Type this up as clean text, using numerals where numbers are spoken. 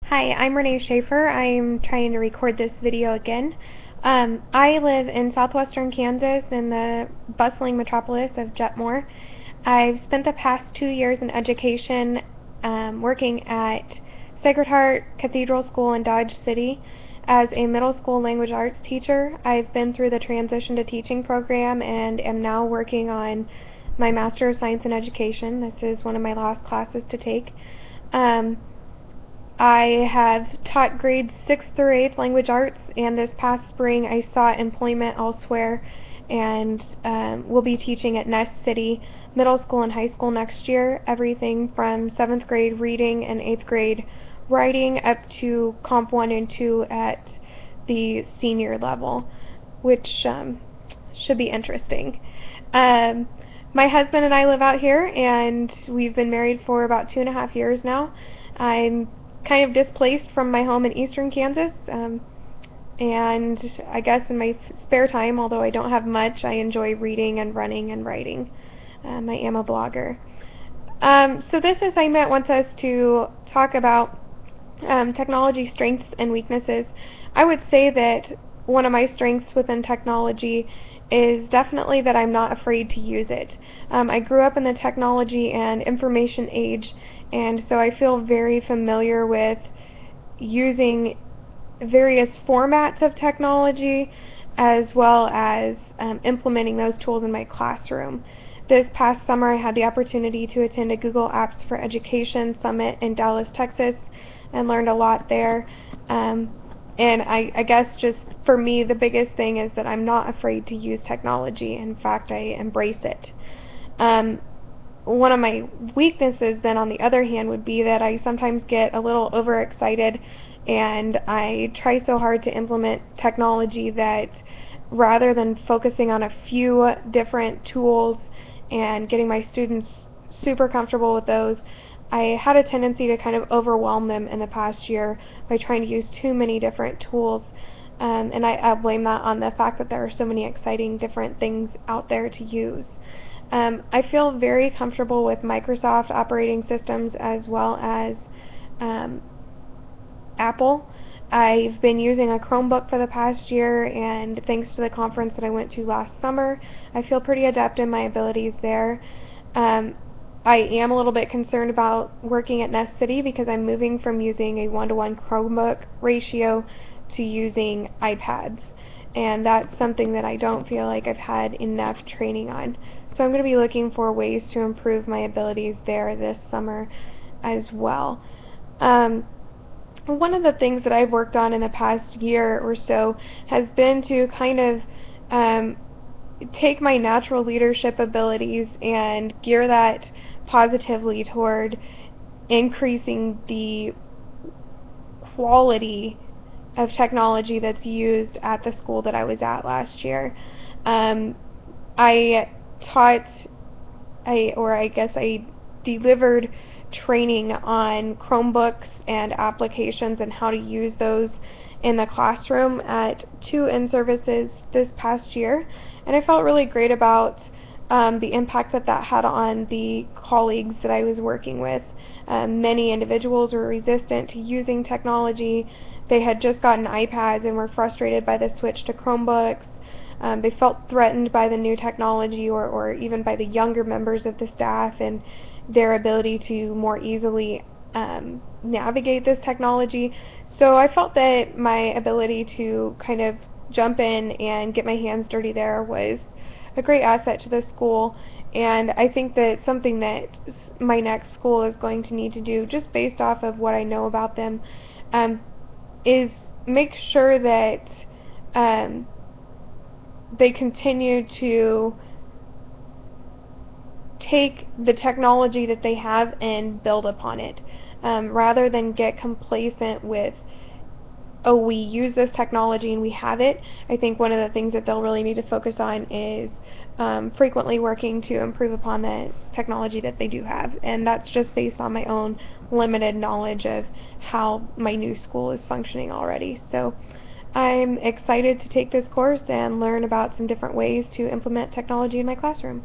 Hi, I'm Renee Schaefer. I'm trying to record this video again. I live in southwestern Kansas in the bustling metropolis of Jetmore. I've spent the past 2 years in education working at Sacred Heart Cathedral School in Dodge City as a middle school language arts teacher. I've been through the transition to teaching program and am now working on my Master of Science in Education. This is one of my last classes to take. I have taught grades 6th through 8th language arts, and this past spring I sought employment elsewhere and will be teaching at Nest City Middle School and High School next year, everything from 7th grade reading and 8th grade writing up to Comp 1 and 2 at the senior level, which should be interesting. My husband and I live out here, and we've been married for about 2.5 years now. I'm kind of displaced from my home in eastern Kansas, and I guess in my spare time, although I don't have much, I enjoy reading and running and writing. I am a blogger. So this assignment wants us to talk about technology strengths and weaknesses. I would say that one of my strengths within technology is definitely that I'm not afraid to use it. I grew up in the technology and information age, and so I feel very familiar with using various formats of technology as well as implementing those tools in my classroom. This past summer I had the opportunity to attend a Google Apps for Education Summit in Dallas, Texas, and learned a lot there. And I guess just for me the biggest thing is that I'm not afraid to use technology. In fact, I embrace it. One of my weaknesses then, on the other hand, would be that I sometimes get a little overexcited and I try so hard to implement technology that rather than focusing on a few different tools and getting my students super comfortable with those, I had a tendency to kind of overwhelm them in the past year by trying to use too many different tools. And I blame that on the fact that there are so many exciting different things out there to use. I feel very comfortable with Microsoft operating systems as well as Apple. I've been using a Chromebook for the past year, and thanks to the conference that I went to last summer, I feel pretty adept in my abilities there. I am a little bit concerned about working at Nest City because I'm moving from using a 1-to-1 Chromebook ratio to using iPads, and that's something that I don't feel like I've had enough training on. So I'm going to be looking for ways to improve my abilities there this summer as well. One of the things that I've worked on in the past year or so has been to kind of take my natural leadership abilities and gear that positively toward increasing the quality of technology that's used at the school that I was at last year. I taught, I delivered training on Chromebooks and applications and how to use those in the classroom at 2 in-services this past year, and I felt really great about the impact that that had on the colleagues that I was working with. Many individuals were resistant to using technology. They had just gotten iPads and were frustrated by the switch to Chromebooks. They felt threatened by the new technology or even by the younger members of the staff and their ability to more easily navigate this technology. So I felt that my ability to kind of jump in and get my hands dirty there was a great asset to the school, and I think that something that my next school is going to need to do, just based off of what I know about them, is make sure that they continue to take the technology that they have and build upon it, rather than get complacent with, oh, we use this technology and we have it. I think one of the things that they'll really need to focus on is frequently working to improve upon the technology that they do have, and that's just based on my own limited knowledge of how my new school is functioning already. So I'm excited to take this course and learn about some different ways to implement technology in my classroom.